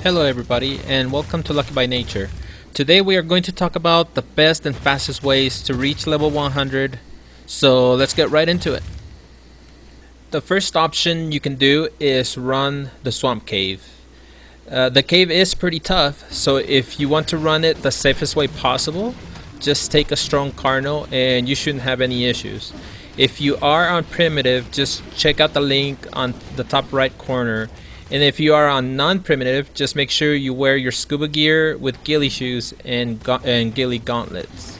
Hello everybody and welcome to Lucky by Nature. Today we are going to talk about the best and fastest ways to reach level 100. So let's get right into it. The first option you can do is run the swamp cave. The cave is pretty tough, so if you want to run it the safest way possible, just take a strong Carno and you shouldn't have any issues. If you are on primitive, just check out the link on the top right corner. And if you are on non-primitive, just make sure you wear your scuba gear with ghillie shoes and ghillie gauntlets.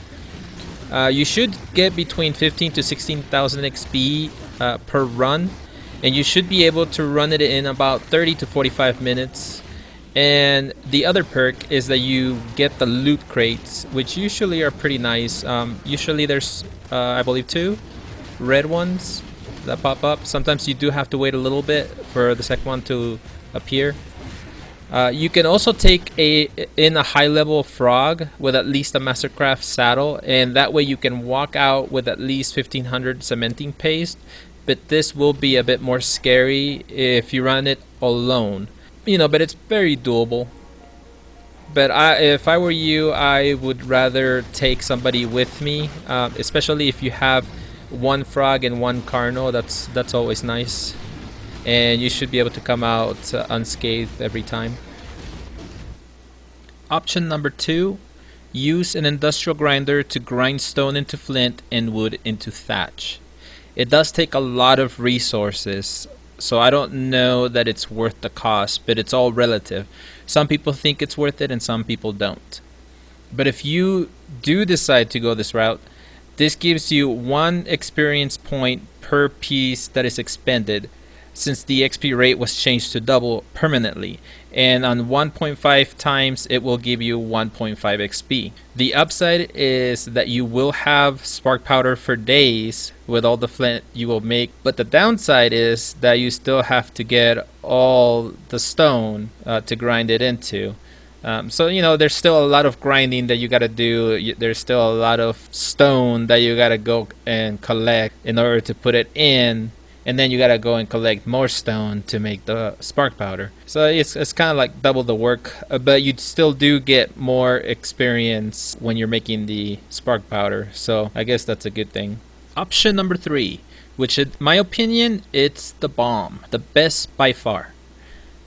You should get between 15 to 16,000 XP per run, and you should be able to run it in about 30 to 45 minutes. And the other perk is that you get the loot crates, which usually are pretty nice. Usually there's, I believe, two red ones that pop up. Sometimes you do have to wait a little bit for the second one to appear. You can also take a high level frog with at least a mastercraft saddle, and that way you can walk out with at least 1500 cementing paste. But this will be a bit more scary if you run it alone, but it's very doable. But if I were you, I would rather take somebody with me, especially if you have one frog and one Carno. That's always nice, and you should be able to come out unscathed every time. Option number 2, use an industrial grinder to grind stone into flint and wood into thatch. It does take a lot of resources, so I don't know that it's worth the cost, but it's all relative. Some people think it's worth it and some people don't. But if you do decide to go this route, this gives you 1 experience point per piece that is expended, since the XP rate was changed to double permanently, and on 1.5 times it will give you 1.5 XP. The upside is that you will have spark powder for days with all the flint you will make, but the downside is that you still have to get all the stone to grind it into. So there's still a lot of grinding that you gotta do. There's still a lot of stone that you gotta go and collect in order to put it in, and then you gotta go and collect more stone to make the spark powder. So it's kind of like double the work, but you still do get more experience when you're making the spark powder. So I guess that's a good thing. Option number 3, which in my opinion, it's the bomb, the best by far.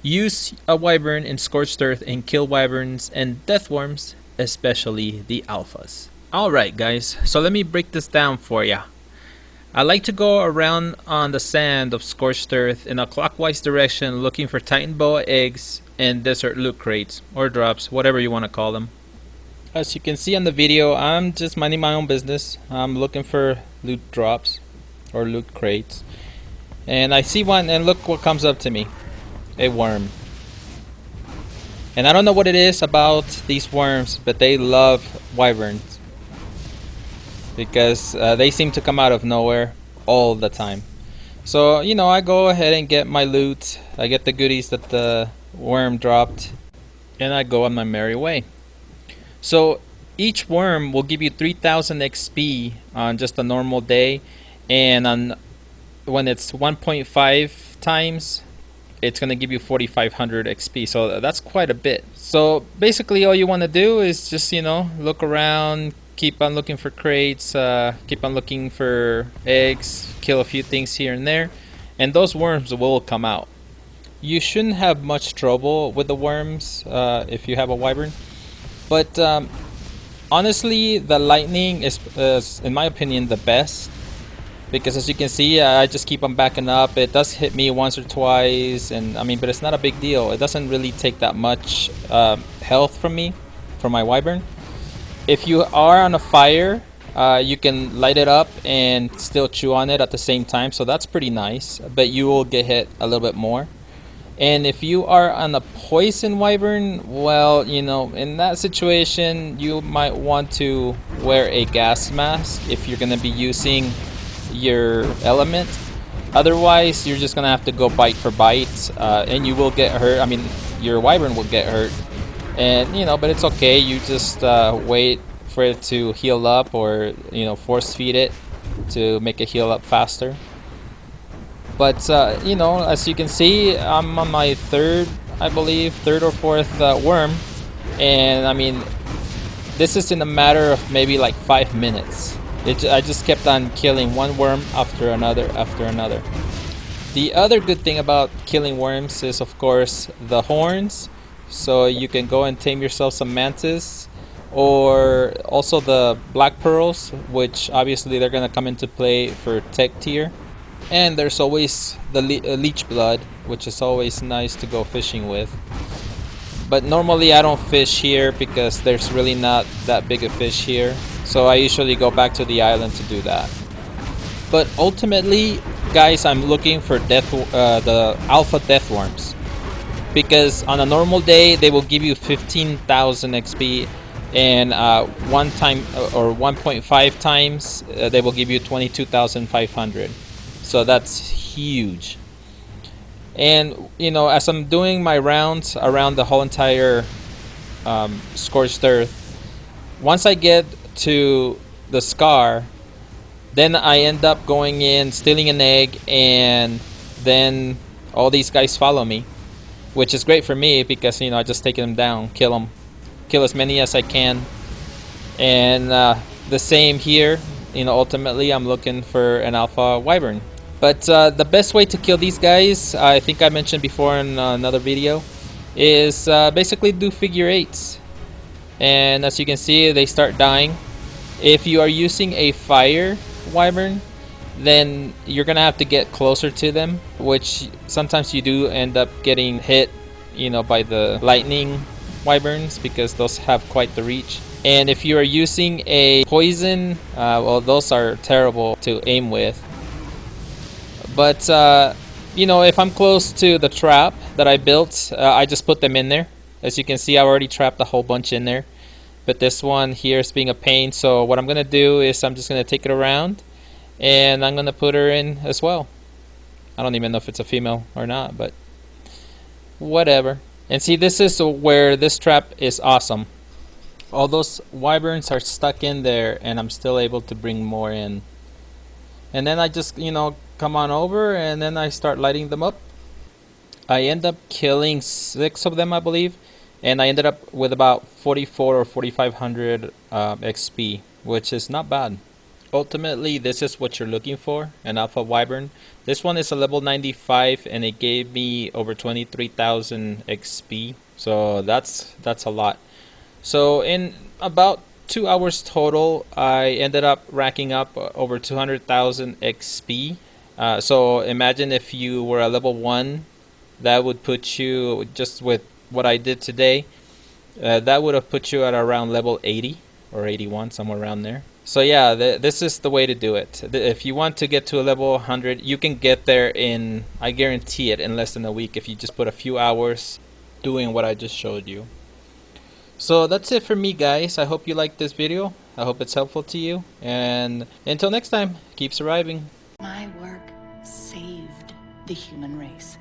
Use a wyvern in scorched earth and kill wyverns and deathworms, especially the alphas. Alright guys, so let me break this down for ya. I like to go around on the sand of scorched earth in a clockwise direction looking for titan boa eggs and desert loot crates, or drops, whatever you want to call them. As you can see on the video, I'm just minding my own business. I'm looking for loot drops or loot crates, and I see one and look what comes up to me. A worm. And I don't know what it is about these worms, but they love wyverns, because they seem to come out of nowhere all the time. So I go ahead and get my loot. I get the goodies that the worm dropped, and I go on my merry way. So each worm will give you 3000 XP on just a normal day, and when it's 1.5 times, it's going to give you 4500 XP. So that's quite a bit. So basically all you want to do is just look around, keep on looking for crates, keep on looking for eggs, kill a few things here and there, and those worms will come out. You shouldn't have much trouble with the worms if you have a wyvern, but honestly the lightning is in my opinion the best, because as you can see, I just keep on backing up. It does hit me once or twice, and but it's not a big deal. It doesn't really take that much health from me, from my wyvern. If you are on a fire, you can light it up and still chew on it at the same time, so that's pretty nice, but you will get hit a little bit more. And if you are on a poison wyvern, well, in that situation, you might want to wear a gas mask if you're going to be using your element. Otherwise, you're just gonna have to go bite for bite, and you will get hurt. Your wyvern will get hurt, and but it's okay. You just wait for it to heal up, or force feed it to make it heal up faster. But as you can see, I'm on my third I believe, third or fourth worm, and I mean, this is in a matter of maybe like 5 minutes. I just kept on killing one worm after another after another. The other good thing about killing worms is, of course, the horns. So you can go and tame yourself some mantis, or also the black pearls, which obviously they're gonna come into play for tech tier. And there's always the leech blood, which is always nice to go fishing with. But normally I don't fish here because there's really not that big a fish here. So I usually go back to the island to do that. But ultimately, guys, I'm looking for the alpha death worms, because on a normal day they will give you 15,000 XP, and one time or 1.5 times they will give you 22,500. So that's huge. And you know, as I'm doing my rounds around the whole entire scorched earth, once I get to the scar, then I end up going in, stealing an egg, and then all these guys follow me, which is great for me because, you know, I just take them down, kill as many as I can. And the same here, you know, ultimately I'm looking for an alpha wyvern. But the best way to kill these guys, I think I mentioned before in another video, is basically do figure eights. And as you can see, they start dying. If you are using a fire wyvern, then you're gonna have to get closer to them, which sometimes you do end up getting hit, you know, by the lightning wyverns, because those have quite the reach. And if you are using a poison, well, those are terrible to aim with. But you know, if I'm close to the trap that I built, I just put them in there. As you can see, I already trapped a whole bunch in there. But this one here is being a pain, so what I'm gonna do is I'm just gonna take it around and I'm gonna put her in as well. I don't even know if it's a female or not, but whatever. And see, this is where this trap is awesome. All those wyverns are stuck in there and I'm still able to bring more in. And then I just, you know, come on over and then I start lighting them up. I end up killing 6 of them, I believe, and I ended up with about 44 or 4500 XP, which is not bad. Ultimately, this is what you're looking for, an alpha wyvern. This one is a level 95 and it gave me over 23,000 XP, so that's a lot. So in about 2 hours total, I ended up racking up over 200,000 XP. So imagine if you were a level 1, that would put you, just with what I did today, that would have put you at around level 80 or 81, somewhere around there. So yeah, this is the way to do it. If you want to get to a level 100, you can get there in, I guarantee it, in less than a week if you just put a few hours doing what I just showed you. So that's it for me, guys. I hope you liked this video. I hope it's helpful to you. And until next time, keep surviving. My work saved the human race.